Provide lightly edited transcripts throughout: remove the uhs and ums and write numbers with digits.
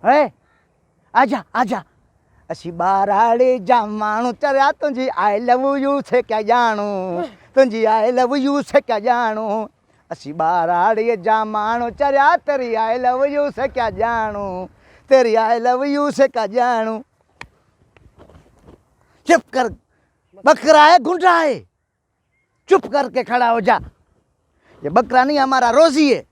है आजा आजा असी बाराड़े जा मानू चरिया तुझी आई लव यू से क्या जानू तुझी आई लव यू से क्या जानू असी बाराड़े जा मानू चरिया तेरी आई लव यू से क्या जानू तेरी आई लव यू से क्या जानू। चुप कर बकरा है गुंडा है चुप करके खड़ा हो जा। ये बकरा नहीं हमारा रोजी है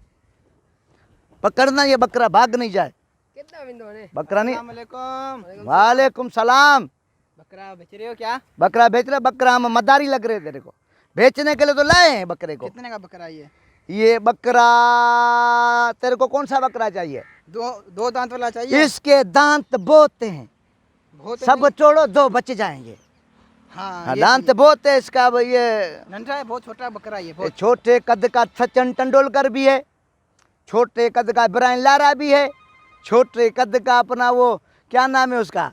पकड़ना ये बकरा भाग नहीं जाए। कितना बिंदु है बकरा नहीं। अस्सलामुअलैकुम। वालेकुम सलाम। बकरा बेच रहे हो क्या? बकरा बेच रहे बकरा हम मदारी लग रहे तेरे को बेचने के लिए तो लाए हैं बकरे को। कितने का बकरा ये बकरा तेरे को कौन सा बकरा चाहिए? दो दांत वाला चाहिए। इसके दांत बहुत हैं सब छोड़ो दो बच जाएंगे। हाँ दांत बहुत है इसका। अब ये नंढा है बहुत छोटा बकरा ये बहुत छोटे कद का सचिन तेंदुलकर भी है छोटे कद का ब्रायन लारा भी है छोटे कद का अपना वो क्या नाम है उसका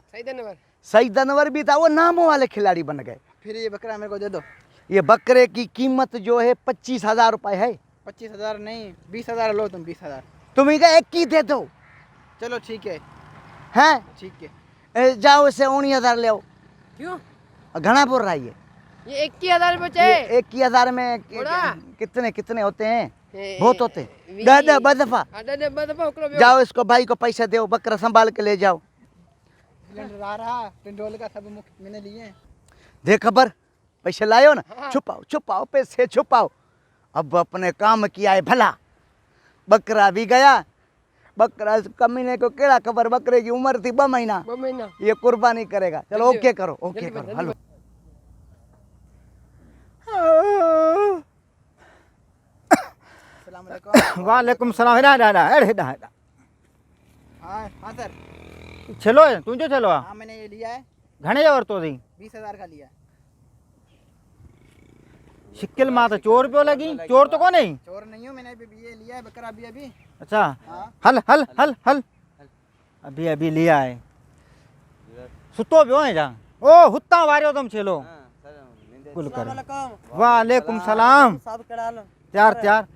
सईद अनवर भी था वो नामों वाले खिलाड़ी बन गए। फिर ये बकरा मेरे को दे दो। ये बकरे की कीमत जो है 25,000 रुपए है। 25,000 नहीं 20,000 लो तुम 20,000। तुम ही का एक ही दे दो। चलो ठीक है हैं ठीक है। जाओ इसे 19,000 ले आओ। क्यों घना बोल रहा है ये 21,000 बचे 21,000 में कितने कितने होते हैं? बहुत होते हैं। दादा बदफा जाओ इसको भाई को पैसे दो बकरा संभाल के ले जाओ। का सब मैंने लिए दे खबर पैसे लायो ना। छुपाओ छुपाओ पैसे छुपाओ। अब अपने काम किया है भला बकरा भी गया। बकरा कमीने को केड़ा खबर बकरे की उम्र थी 2 महीना ये कुर्बानी करेगा। चलो ओके करो हलो। वालेकुम सलाम। हेडा हेडा हेडा हेडा हेडा हाँ सर। चलो तुझे चलो हाँ मैंने ये लिया है। घणे और तो दी 20,000 का लिया। शिक्किल मां तो चोर पे लगी। चोर तो कौन है? चोर नहीं हूँ मैंने अभी ये लिया है बकरा अभी। अच्छा हाँ। हल हल हल हल अभी अभी लिया है सुतो पियो है जा। ओ हुत्ता वारियो तुम छेलो कुल कर। वालेकुम सलाम। त्यार त्यार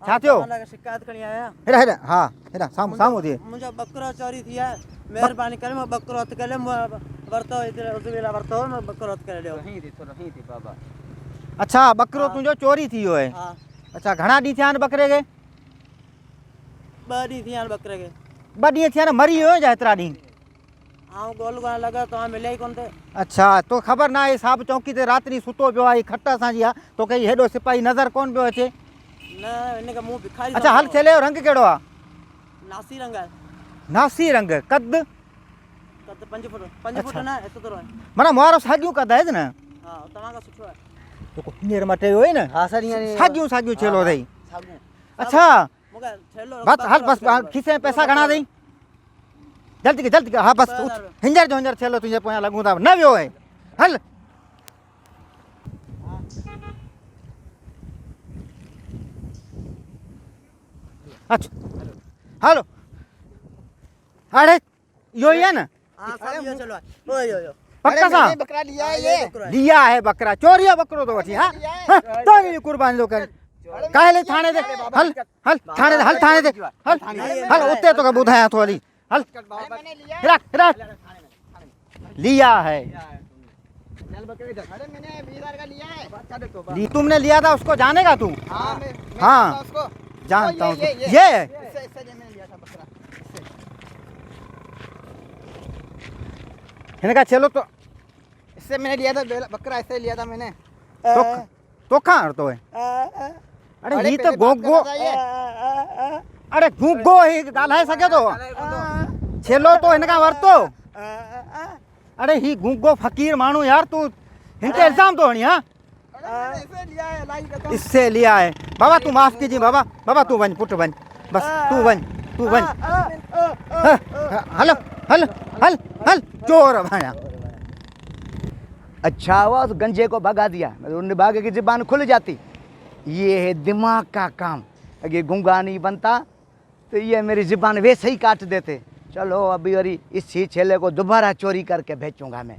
छा थियो? शिकायत करनी आया। हेडा हेडा हां हेडा सामू सामू दे। मुझे बकरा चोरी थी है मेहरबानी करे मैं बकरा हत करे वर्तो इधर उजवेला वर्तो मैं बकरा हत करे रही थी बाबा। अच्छा बकरो तुझो चोरी थी है। हां अच्छा घणा डी थियान बकरे के? 2 डी थियान बकरे के। 2 डी थियान मरी हो जा इतरा डी? हां गोल गोल लगा तो मिले ही कोन थे। अच्छा तो खबर ना है साहब चौकी ते रात नी सुतो पियो आई खट्टा सा जी तो कई हेडो सिपाही नजर कोन पियो अचे ना इने का मुंह भिखारी। अच्छा हल चले रंग केड़ो आ? नासी रंग है। नासी रंग कद 5 फुट 5 फुट ना ऐसे तो है मना मारो सागियो कद है ना। हां तमा का सुठो है तो को नियर मटे होय ना। हाँ सर ये सागियो सागियो चलो दई। सागू अच्छा मगर छेलो बस हल बस खिसे पैसा गणा दई जल्दी के हाँ बस हिंजर जो हिंजर चलो तुझे पोया लगू था न वियो है हल। अच्छा हेलो अरे यो ही है ना। हां सब यो चलो ओ यो पक्का सा बकरा लिया है ये लिया है बकरा चोरिया बकरो तो वठी। हां तो ये कुर्बानी तो कर काहे थाने दे हल हल थाने दे हल थाने दे हल हल उते तो का बुधाया थोड़ी हल रख रख लिया है। मैंने 20,000 का लिया है। तुमने लिया था उसको जानेगा तू? हाँ जानता हूँ ये इनका चलो तो इससे मैंने लिया था बकरा ऐसे लिया था मैंने। तो कहाँ तो है? अरे ये तो गोगो अरे गुगो ही गाल सके तो छेलो तो इनका वर्तो। अरे ही गुगो फकीर मानू यार तू इनके इल्जाम तो नहीं। हाँ इससे लिया है बाबा तू माफ कीजिए बाबा। बाबा तू बन पुट बन बस तू बन हल हल हल हल चोर भाया। अच्छा हुआ उस गंजे को भगा दिया उन भागे की जुबान खुल जाती। ये है दिमाग का काम। अगर गूंगा नहीं बनता तो ये मेरी जुबान वैसे ही काट देते। चलो अभी और इसी छेले को दोबारा चोरी करके बेचूंगा मैं।